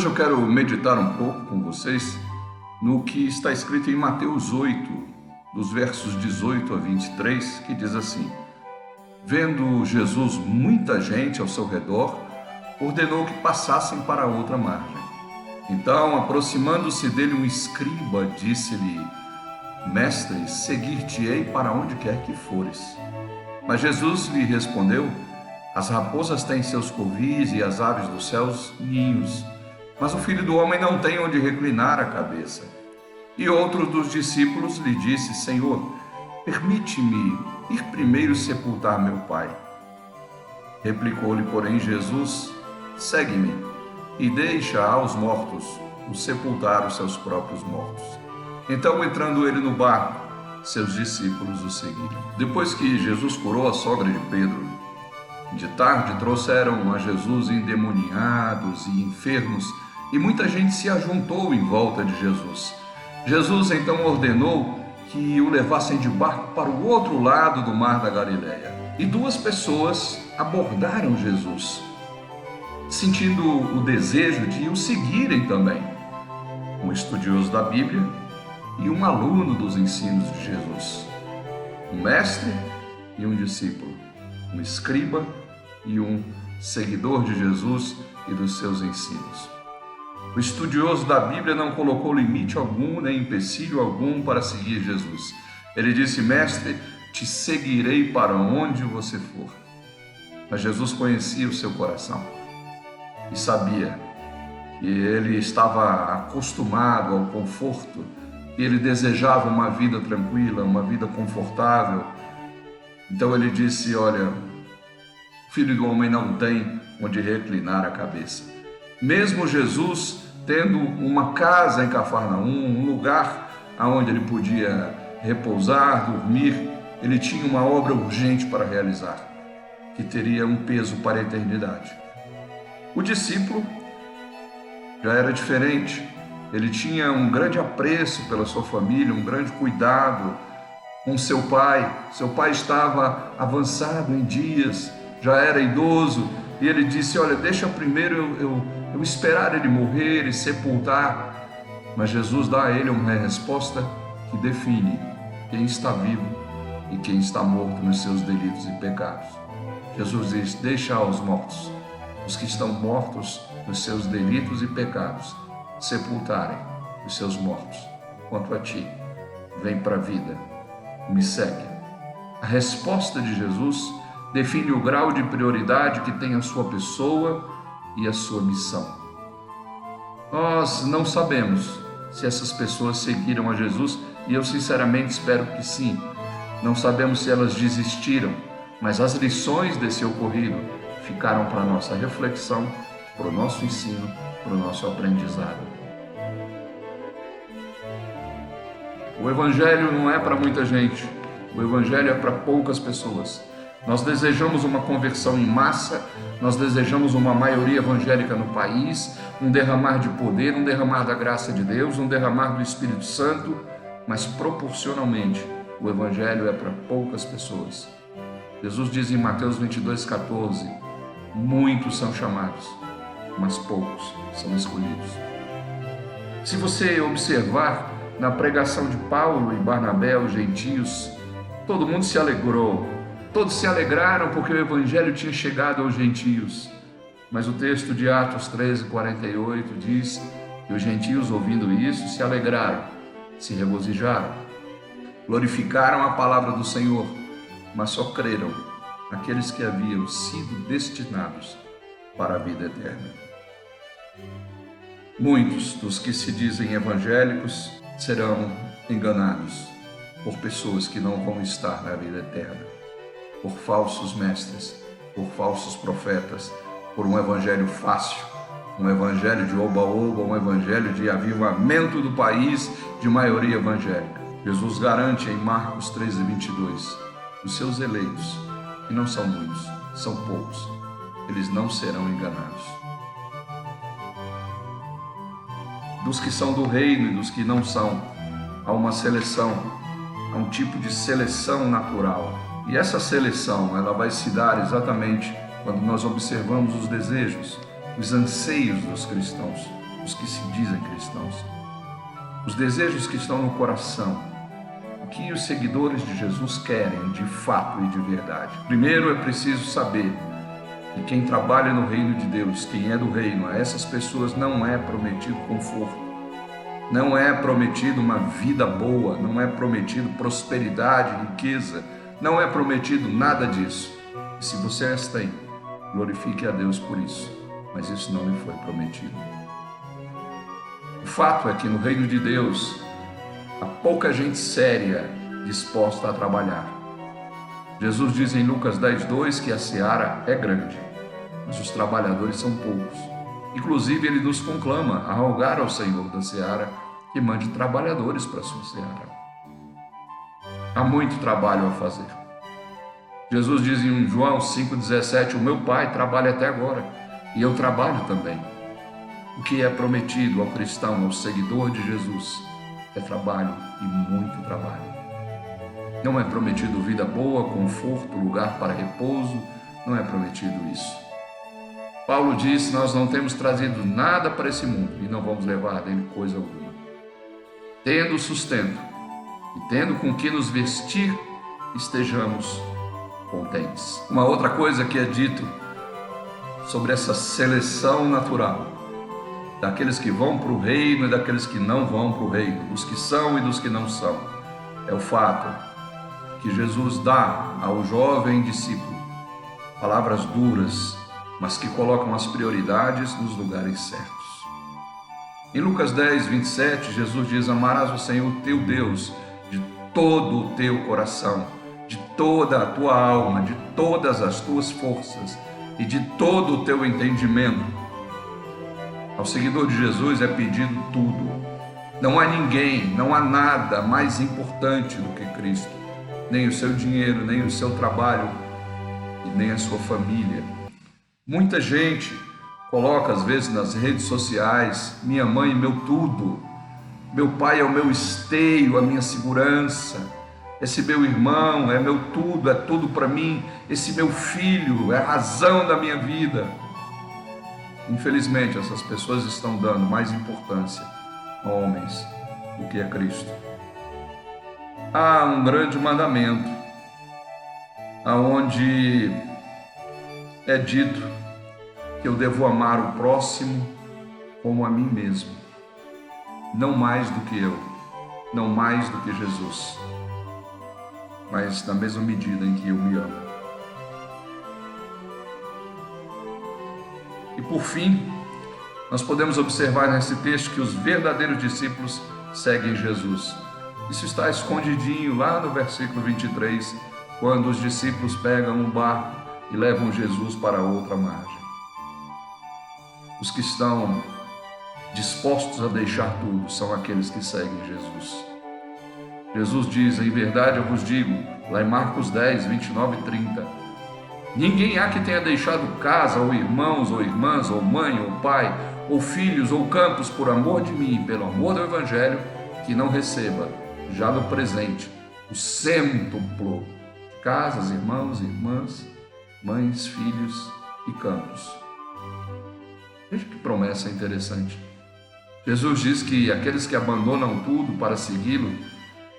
hoje eu quero meditar um pouco com vocês no que está escrito em Mateus 8, dos versos 18 a 23, que diz assim: Vendo Jesus muita gente ao seu redor, ordenou que passassem para a outra margem. Então, aproximando-se dele um escriba, disse-lhe: Mestre, seguir-te-ei para onde quer que fores. Mas Jesus lhe respondeu: As raposas têm seus covis e as aves dos céus ninhos, mas o Filho do Homem não tem onde reclinar a cabeça. E outro dos discípulos lhe disse: Senhor, permite-me ir primeiro sepultar meu pai. Replicou-lhe, porém, Jesus: Segue-me e deixa aos mortos o sepultar os seus próprios mortos. Então, entrando ele no barco, seus discípulos o seguiram. Depois que Jesus curou a sogra de Pedro, de tarde trouxeram a Jesus endemoniados e enfermos, e muita gente se ajuntou em volta de Jesus. Jesus então ordenou que o levassem de barco para o outro lado do mar da Galileia. E duas pessoas abordaram Jesus, sentindo o desejo de o seguirem também: um estudioso da Bíblia e um aluno dos ensinos de Jesus, um mestre e um discípulo, um escriba e um seguidor de Jesus e dos seus ensinos. O estudioso da Bíblia não colocou limite algum, nem empecilho algum para seguir Jesus. Ele disse: Mestre, te seguirei para onde você for. Mas Jesus conhecia o seu coração e sabia que ele estava acostumado ao conforto, e ele desejava uma vida tranquila, uma vida confortável. Então ele disse: olha, o Filho do Homem não tem onde reclinar a cabeça. Mesmo Jesus tendo uma casa em Cafarnaum, um lugar onde ele podia repousar, dormir, ele tinha uma obra urgente para realizar, que teria um peso para a eternidade. O discípulo já era diferente. Ele tinha um grande apreço pela sua família, um grande cuidado com seu pai. Seu pai estava avançado em dias, já era idoso, e ele disse: olha, deixa primeiro eu esperar ele morrer e sepultar. Mas Jesus dá a ele uma resposta que define quem está vivo e quem está morto nos seus delitos e pecados. Jesus diz: deixa aos mortos, os que estão mortos nos seus delitos e pecados, sepultarem os seus mortos. Quanto a ti, vem para a vida, me segue. A resposta de Jesus define o grau de prioridade que tem a sua pessoa e a sua missão. Nós não sabemos se essas pessoas seguiram a Jesus, e eu sinceramente espero que sim. Não sabemos se elas desistiram, mas as lições desse ocorrido ficaram para a nossa reflexão, para o nosso ensino, para o nosso aprendizado. O Evangelho não é para muita gente, o Evangelho é para poucas pessoas. Nós desejamos uma conversão em massa, nós desejamos uma maioria evangélica no país, um derramar de poder, um derramar da graça de Deus, um derramar do Espírito Santo, mas proporcionalmente o Evangelho é para poucas pessoas. Jesus diz em Mateus 22,14: muitos são chamados, mas poucos são escolhidos. Se você observar na pregação de Paulo e Barnabé aos gentios, todo mundo se alegrou. Todos se alegraram porque o Evangelho tinha chegado aos gentios. Mas o texto de Atos 13:48 diz que os gentios, ouvindo isso, se alegraram, se regozijaram, glorificaram a palavra do Senhor, mas só creram aqueles que haviam sido destinados para a vida eterna. Muitos dos que se dizem evangélicos serão enganados por pessoas que não vão estar na vida eterna, por falsos mestres, por falsos profetas, por um evangelho fácil, um evangelho de oba-oba, um evangelho de avivamento do país, de maioria evangélica. Jesus garante em Marcos 13:22, os seus eleitos, que não são muitos, são poucos, eles não serão enganados. Dos que são do reino e dos que não são, há uma seleção, há um tipo de seleção natural. E essa seleção, ela vai se dar exatamente quando nós observamos os desejos, os anseios dos cristãos. os que se dizem cristãos, os desejos que estão no coração, o que os seguidores de Jesus querem de fato e de verdade. Primeiro é preciso saber que quem trabalha no reino de Deus, quem é do reino, a essas pessoas não é prometido conforto, não é prometido uma vida boa, não é prometido prosperidade, riqueza, não é prometido nada disso. E se você as tem, glorifique a Deus por isso, mas isso não lhe foi prometido. O fato é que no reino de Deus há pouca gente séria disposta a trabalhar. Jesus diz em Lucas 10:2 que a seara é grande, mas os trabalhadores são poucos. Inclusive, ele nos conclama a rogar ao Senhor da seara que mande trabalhadores para a sua seara. Há muito trabalho a fazer. Jesus diz em João 5,17: o meu Pai trabalha até agora e eu trabalho também. O que é prometido ao cristão, ao seguidor de Jesus, é trabalho e muito trabalho. Não é prometido vida boa, conforto, lugar para repouso, não é prometido isso. Paulo diz: nós não temos trazido nada para esse mundo e não vamos levar dele coisa alguma. Tendo sustento e tendo com que nos vestir, estejamos contentes. Uma outra coisa que é dito sobre essa seleção natural, daqueles que vão para o reino e daqueles que não vão para o reino, dos que são e dos que não são, é o fato que Jesus dá ao jovem discípulo palavras duras, mas que colocam as prioridades nos lugares certos. Em Lucas 10:27, Jesus diz: amarás o Senhor teu Deus de todo o teu coração, de toda a tua alma, de todas as tuas forças e de todo o teu entendimento. Ao seguidor de Jesus é pedido tudo. Não há ninguém, não há nada mais importante do que Cristo. Nem o seu dinheiro, nem o seu trabalho e nem a sua família. Muita gente coloca às vezes nas redes sociais: minha mãe é meu tudo, meu pai é o meu esteio, a minha segurança, esse meu irmão é meu tudo, é tudo para mim, esse meu filho é a razão da minha vida. Infelizmente, essas pessoas estão dando mais importância a homens do que a Cristo. Há um grande mandamento, aonde é dito que eu devo amar o próximo como a mim mesmo, não mais do que eu, não mais do que Jesus, mas na mesma medida em que eu me amo. E por fim, nós podemos observar nesse texto que os verdadeiros discípulos seguem Jesus. Isso está escondidinho lá no versículo 23, quando os discípulos pegam um barco e levam Jesus para outra margem. Os que estão dispostos a deixar tudo são aqueles que seguem Jesus. Jesus diz: em verdade eu vos digo, lá em Marcos 10, 29 e 30, ninguém há que tenha deixado casa, ou irmãos, ou irmãs, ou mãe, ou pai, ou filhos, ou campos, por amor de mim, pelo amor do Evangelho, que não receba, já no presente, o cêntuplo de casas, irmãos, irmãs, mães, filhos e campos. Veja que promessa interessante. Jesus diz que aqueles que abandonam tudo para segui-lo,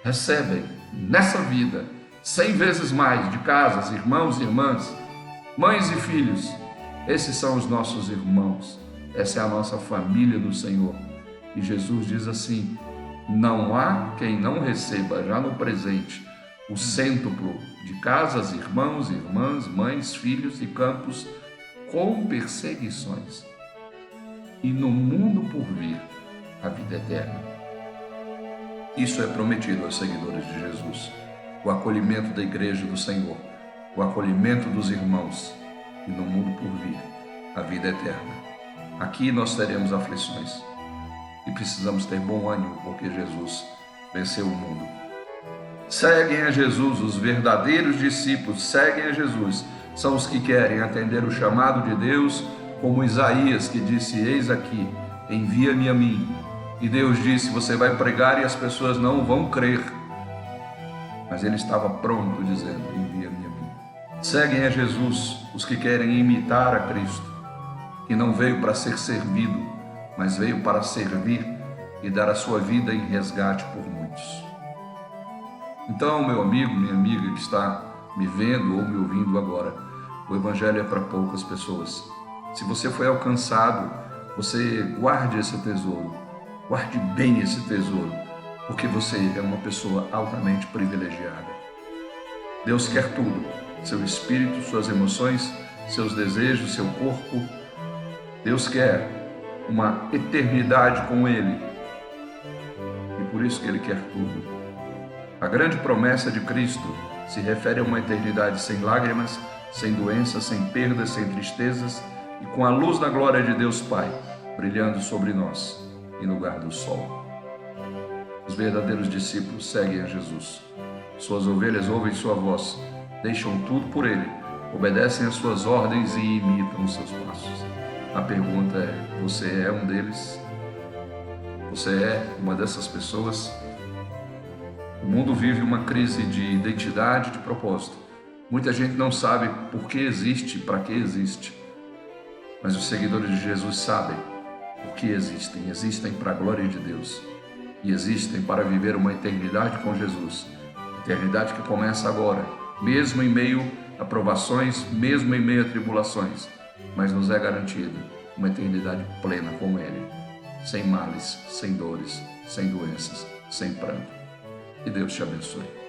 recebem nessa vida 100 vezes mais de casas, irmãos e irmãs, mães e filhos. Esses são os nossos irmãos, essa é a nossa família do Senhor. E Jesus diz assim: não há quem não receba já no presente o cêntuplo de casas, irmãos, irmãs, mães, filhos e campos, com perseguições, e no mundo por vir a vida eterna. Isso é prometido aos seguidores de Jesus: o acolhimento da igreja do Senhor, o acolhimento dos irmãos, e no mundo por vir a vida eterna. Aqui nós teremos aflições e precisamos ter bom ânimo, porque Jesus venceu o mundo. Seguem a Jesus, os verdadeiros discípulos seguem a Jesus, são os que querem atender o chamado de Deus, como Isaías, que disse: eis aqui, envia-me a mim. E Deus disse: você vai pregar e as pessoas não vão crer. Mas ele estava pronto, dizendo: envia-me a mim. Seguem a Jesus os que querem imitar a Cristo, que não veio para ser servido, mas veio para servir e dar a sua vida em resgate por muitos. Então, meu amigo, minha amiga que está me vendo ou me ouvindo agora, o Evangelho é para poucas pessoas. Se você foi alcançado, você guarde esse tesouro, guarde bem esse tesouro, porque você é uma pessoa altamente privilegiada. Deus quer tudo, seu espírito, suas emoções, seus desejos, seu corpo. Deus quer uma eternidade com Ele, e por isso que Ele quer tudo. A grande promessa de Cristo se refere a uma eternidade sem lágrimas, sem doenças, sem perdas, sem tristezas e com a luz da glória de Deus Pai brilhando sobre nós em lugar do sol. Os verdadeiros discípulos seguem a Jesus. Suas ovelhas ouvem sua voz, deixam tudo por Ele, obedecem às suas ordens e imitam os seus passos. A pergunta é: você é um deles? Você é uma dessas pessoas? O mundo vive uma crise de identidade, de propósito. Muita gente não sabe por que existe, para que existe. Mas os seguidores de Jesus sabem por que existem. Existem para a glória de Deus. E existem para viver uma eternidade com Jesus. Eternidade que começa agora, mesmo em meio a provações, mesmo em meio a tribulações. Mas nos é garantida uma eternidade plena com Ele. Sem males, sem dores, sem doenças, sem pranto. Que Deus te abençoe.